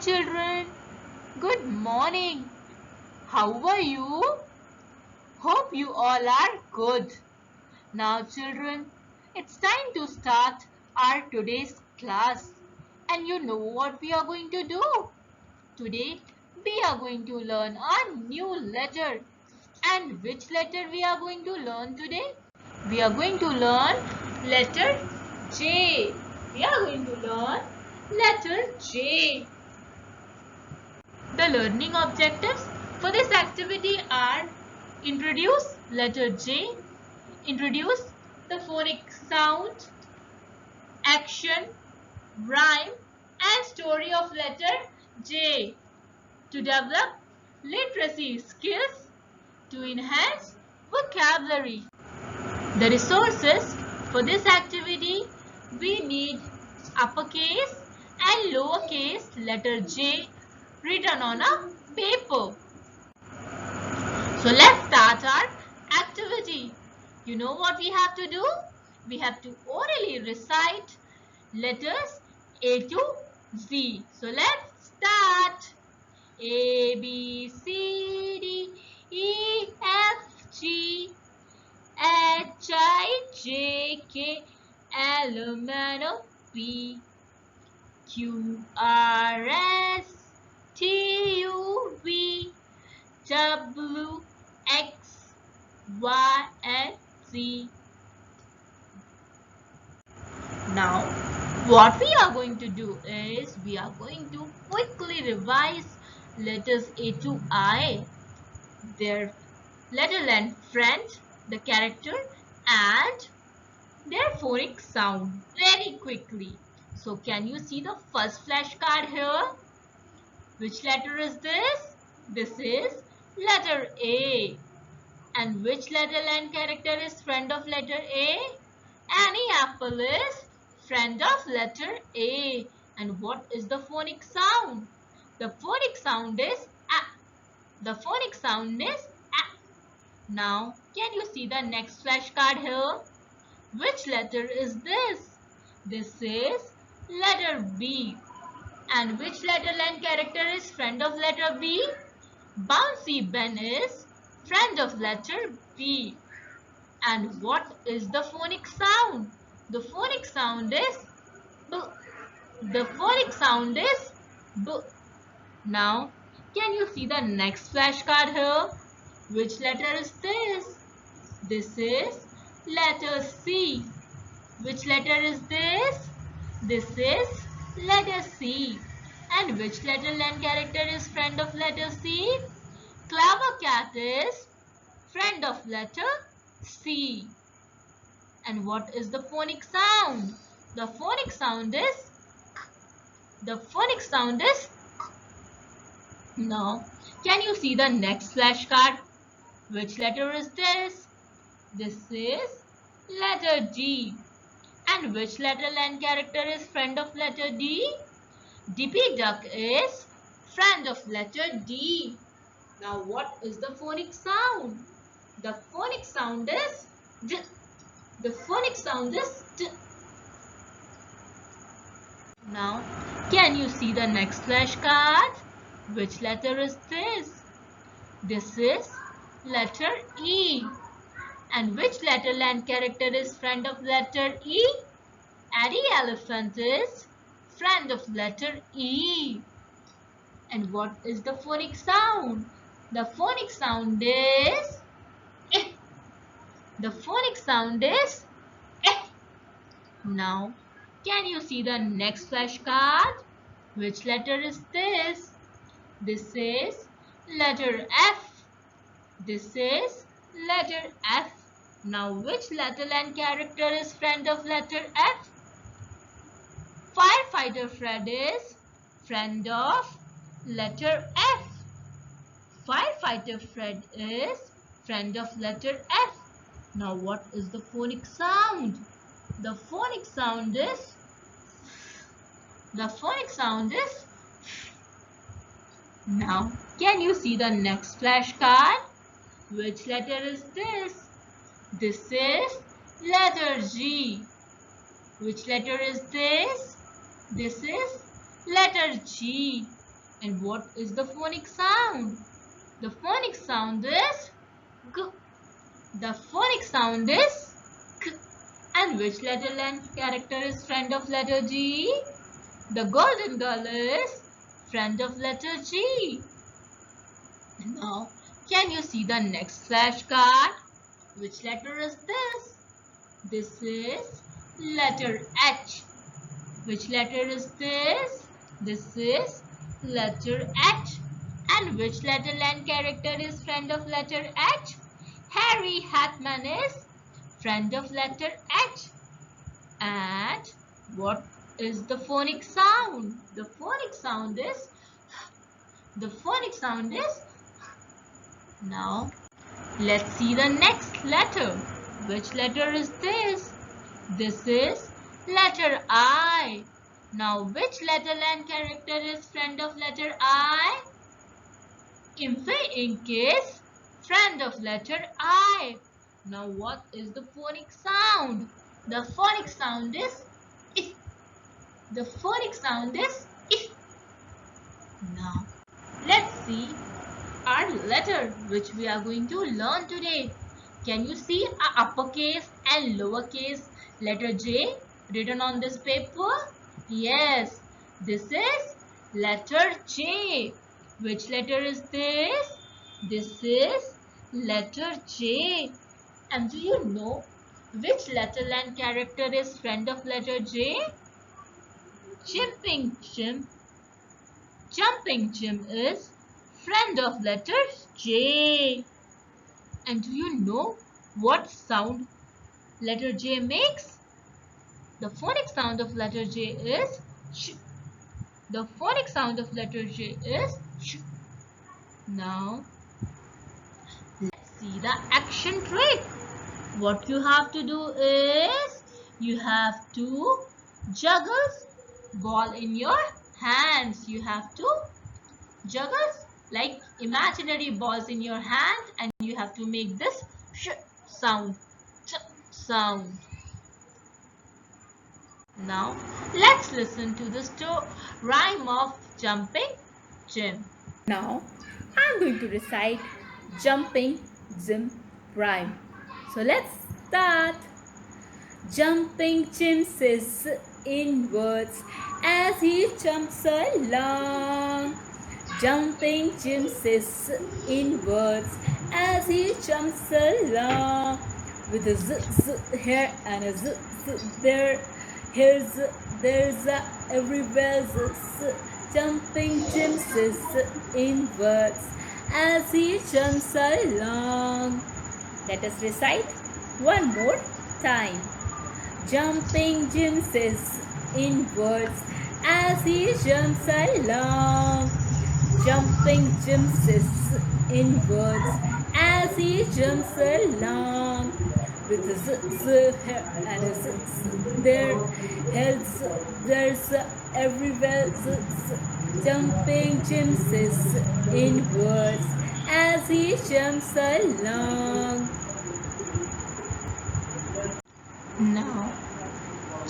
children, good morning. How are you? Hope you all are good. Now children, it's time to start our today's class. And you know what we are going to do? Today we are going to learn a new letter. And which letter we are going to learn today? We are going to learn letter J. We are going to learn letter J. The learning objectives for this activity are: introduce letter J, introduce the phonic sound, action, rhyme and story of letter J, to develop literacy skills, to enhance vocabulary. The resources for this activity: we need uppercase and lowercase letter J written on a paper. So let's start our activity. You know what we have to do? We have to orally recite letters A to Z. So let's start. A, B, C, D, E, F, G, H, I, J, K, L, M, N, O, P, Q, R, S, T, U, V, W, X, Y, and Z. Now, what we are going to do is we are going to quickly revise letters A to I, their letter length, friend, the character, and their phonic sound very quickly. So, can you see the first flashcard here? Which letter is this? This is letter A. And which letter and character is friend of letter A? Any apple is friend of letter A. And what is the phonic sound? The phonic sound is A. The phonic sound is A. Now, can you see the next flashcard here? Which letter is this? This is letter B. And which letter and character is friend of letter B? Bouncy Ben is friend of letter B. And what is the phonic sound? The phonic sound is B. The phonic sound is B. Now, can you see the next flashcard here? Which letter is this? This is letter C. Which letter is this? This is letter C. And which letter and character is friend of letter C? Clever cat is friend of letter C. And what is the phonic sound? The phonic sound is K. The phonic sound is K. Now, can you see the next flashcard? Which letter is this? This is letter D. And which letter and character is friend of letter D? Dippy Duck is friend of letter D. Now, what is the phonic sound? The phonic sound is D. The phonic sound is D. Now, can you see the next flashcard? Which letter is this? This is letter E. And which letter and character is friend of letter E? Eddie Elephant is friend of letter E. And what is the phonic sound? The phonic sound is eh. The phonic sound is eh. Now, can you see the next flashcard? Which letter is this? This is letter F. This is letter F. Now, which letter and character is friend of letter F? Firefighter Fred is friend of letter F. Firefighter Fred is friend of letter F. Now, what is the phonic sound? The phonic sound is Now, can you see the next flashcard? Which letter is this? This is letter G. Which letter is this? This is letter G. And what is the phonic sound? The phonic sound is G. The phonic sound is K. And which letter length character is friend of letter G? The golden girl is friend of letter G. Now, can you see the next flashcard? Which letter is this? This is letter H. Which letter is this? This is letter H. And which letter and character is friend of letter H? Harry Hackman is friend of letter H. And what is the phonic sound? The phonic sound is now let's see the next letter. Which letter is this? This is letter I. Now which letter and character is friend of letter I? Imfe ink is friend of letter I. Now what is the phonic sound? The phonic sound is if. The phonic sound is if. Now let's see our letter which we are going to learn today. Can you see a uppercase and lowercase letter J written on this paper? Yes, this is letter J. Which letter is this? This is letter J. And do you know which letter and character is friend of letter J? Jumping Jim. Jumping Jim is friend of letter J. And do you know what sound letter J makes? The phonic sound of letter J is sh. The phonic sound of letter J is sh. Now, let's see the action trick. What you have to do is, you have to juggle ball in your hands. You have to juggle like imaginary balls in your hand and you have to make this sh sound. Sh sound. Now, let's listen to the rhyme of Jumping Jim. Now, I'm going to recite Jumping Jim rhyme. So let's start. Jumping Jim says in words as he jumps along. Jumping Jim says in words as he jumps along. With a z here and a z there. Here's there's everywhere z. Jumping Jim says in words as he jumps along. Let us recite one more time. Jumping Jim says in words as he jumps along. Jumping Jim says in words as he jumps along. With a z here and a z there, here's there's everywhere z. Jumping Jim says in words as he jumps along. Now,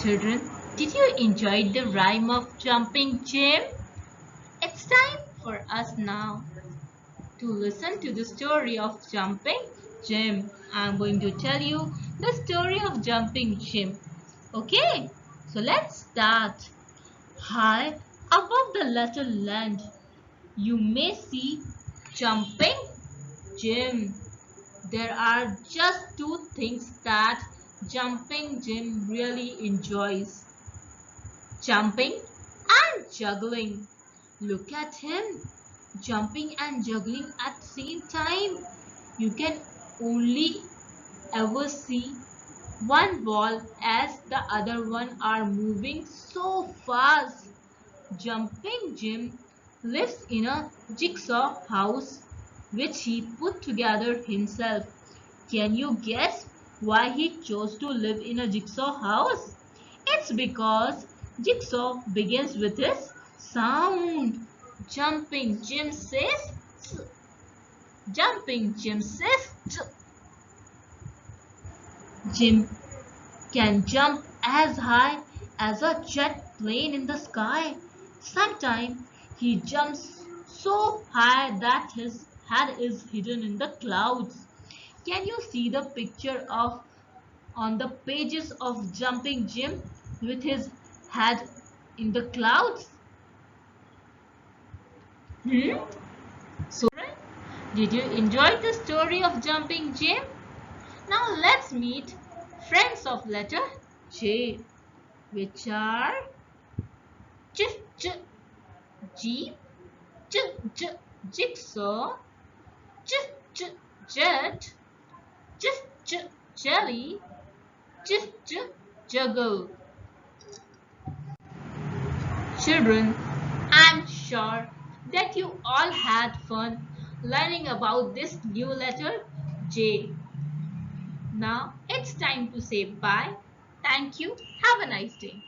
children, did you enjoy the rhyme of Jumping Jim? It's time for us now to listen to the story of Jumping Jim. I'm going to tell you the story of Jumping Jim. Okay, so let's start. High above the letter land, you may see Jumping Jim. There are just two things that Jumping Jim really enjoys: jumping and juggling. Look at him, jumping and juggling at the same time. You can only ever see one ball as the other one are moving so fast. Jumping Jim lives in a jigsaw house which he put together himself. Can you guess why he chose to live in a jigsaw house? It's because jigsaw begins with his sound. Jumping Jim says "Tz." Jumping Jim says "Tz." Jim can jump as high as a jet plane in the sky. Sometimes He jumps so high that his head is hidden in the clouds. Can you see the picture of on the pages of Jumping Jim with his head in the clouds? Hmm? So, did you enjoy the story of Jumping Jim? Now let's meet friends of letter J, which are J, J, Jeep, J, J, Jigsaw, J, J, Jet, J, J, Jelly, J, J, Juggle. Children, I'm sure that you all had fun learning about this new letter J. Now it's time to say bye. Thank you. Have a nice day.